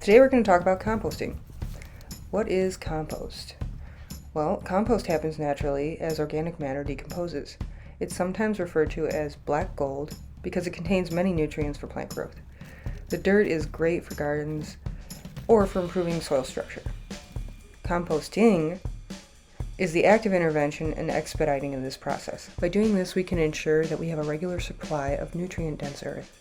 Today we're going to talk about composting. What is compost? Well, compost happens naturally as organic matter decomposes. It's sometimes referred to as black gold because it contains many nutrients for plant growth. The dirt is great for gardens or for improving soil structure. Composting is the active intervention and expediting of this process. By doing this, we can ensure that we have a regular supply of nutrient-dense earth.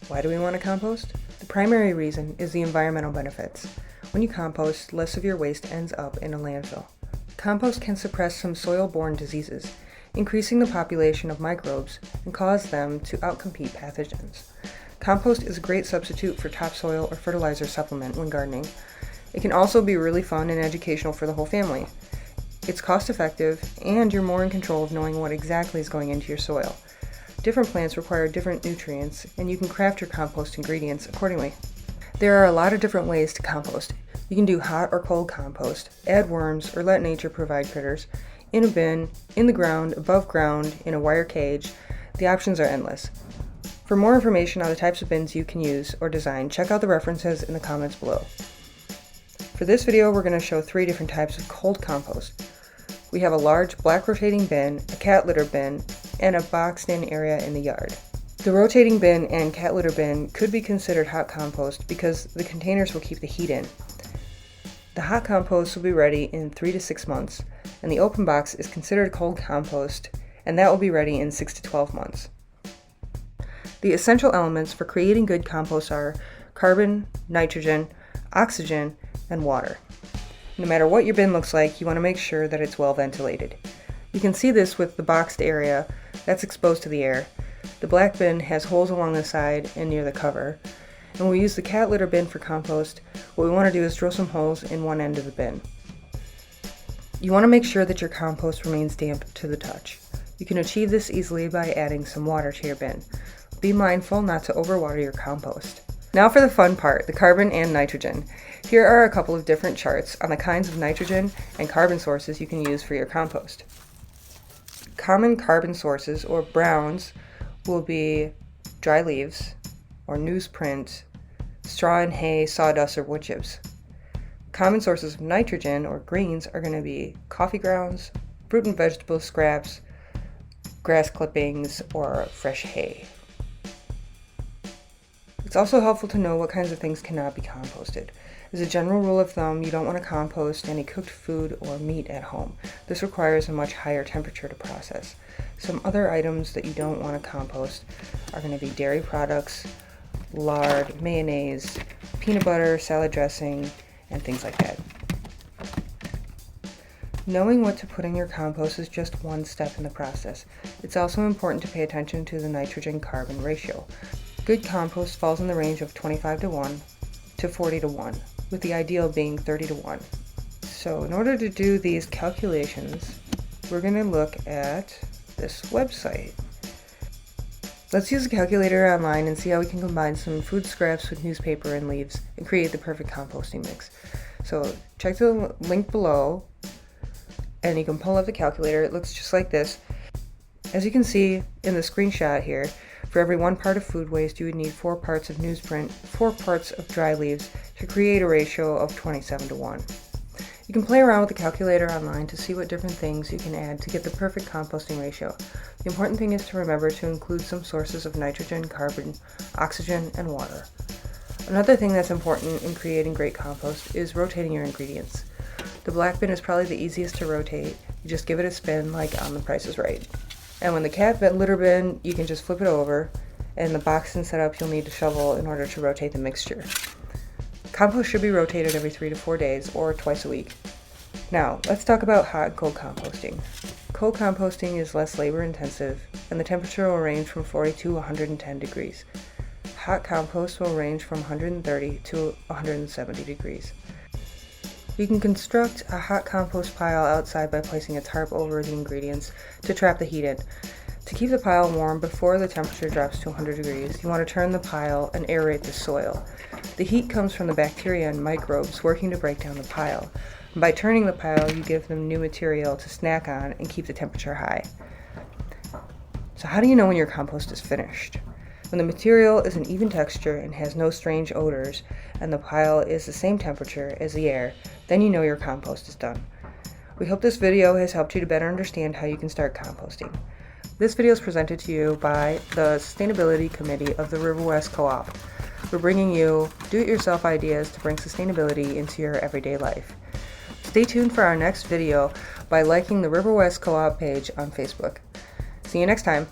Why do we want to compost? The primary reason is the environmental benefits. When you compost, less of your waste ends up in a landfill. Compost can suppress some soil-borne diseases, increasing the population of microbes and cause them to outcompete pathogens. Compost is a great substitute for topsoil or fertilizer supplement when gardening. It can also be really fun and educational for the whole family. It's cost-effective, and you're more in control of knowing what exactly is going into your soil. Different plants require different nutrients, and you can craft your compost ingredients accordingly. There are a lot of different ways to compost. You can do hot or cold compost, add worms, or let nature provide critters, in a bin, in the ground, above ground, in a wire cage. The options are endless. For more information on the types of bins you can use or design, check out the references in the comments below. For this video, we're going to show 3 different types of cold compost. We have a large black rotating bin, a cat litter bin, and a boxed-in area in the yard. The rotating bin and cat litter bin could be considered hot compost because the containers will keep the heat in. The hot compost will be ready in 3 to 6 months, and the open box is considered cold compost, and that will be ready in 6 to 12 months. The essential elements for creating good compost are carbon, nitrogen, oxygen, and water. No matter what your bin looks like, you want to make sure that it's well ventilated. You can see this with the boxed area that's exposed to the air. The black bin has holes along the side and near the cover. And when we use the cat litter bin for compost, what we want to do is drill some holes in one end of the bin. You want to make sure that your compost remains damp to the touch. You can achieve this easily by adding some water to your bin. Be mindful not to overwater your compost. Now for the fun part, the carbon and nitrogen. Here are a couple of different charts on the kinds of nitrogen and carbon sources you can use for your compost. Common carbon sources, or browns, will be dry leaves, or newsprint, straw and hay, sawdust, or wood chips. Common sources of nitrogen, or greens, are going to be coffee grounds, fruit and vegetable scraps, grass clippings, or fresh hay. It's also helpful to know what kinds of things cannot be composted. As a general rule of thumb, you don't want to compost any cooked food or meat at home. This requires a much higher temperature to process. Some other items that you don't want to compost are going to be dairy products, lard, mayonnaise, peanut butter, salad dressing, and things like that. Knowing what to put in your compost is just one step in the process. It's also important to pay attention to the nitrogen-carbon ratio. Good compost falls in the range of 25 to 1 to 40 to 1, with the ideal being 30 to 1. So in order to do these calculations, we're going to look at this website. Let's use a calculator online and see how we can combine some food scraps with newspaper and leaves and create the perfect composting mix. So check the link below and you can pull up the calculator. It looks just like this. As you can see in the screenshot here, for every 1 part of food waste, you would need 4 parts of newsprint, 4 parts of dry leaves to create a ratio of 27 to 1. You can play around with the calculator online to see what different things you can add to get the perfect composting ratio. The important thing is to remember to include some sources of nitrogen, carbon, oxygen, and water. Another thing that's important in creating great compost is rotating your ingredients. The black bin is probably the easiest to rotate. You just give it a spin like on The Price is Right. And when the cat litter bin, you can just flip it over, and the box and setup you'll need a shovel in order to rotate the mixture. Compost should be rotated every 3 to 4 days or twice a week. Now, let's talk about hot and cold composting. Cold composting is less labor intensive, and the temperature will range from 40 to 110 degrees. Hot compost will range from 130 to 170 degrees. You can construct a hot compost pile outside by placing a tarp over the ingredients to trap the heat in. To keep the pile warm before the temperature drops to 100 degrees, you want to turn the pile and aerate the soil. The heat comes from the bacteria and microbes working to break down the pile. And by turning the pile, you give them new material to snack on and keep the temperature high. So how do you know when your compost is finished? When the material is an even texture and has no strange odors, and the pile is the same temperature as the air, then you know your compost is done. We hope this video has helped you to better understand how you can start composting. This video is presented to you by the Sustainability Committee of the River West Co-op. We're bringing you do-it-yourself ideas to bring sustainability into your everyday life. Stay tuned for our next video by liking the River West Co-op page on Facebook. See you next time.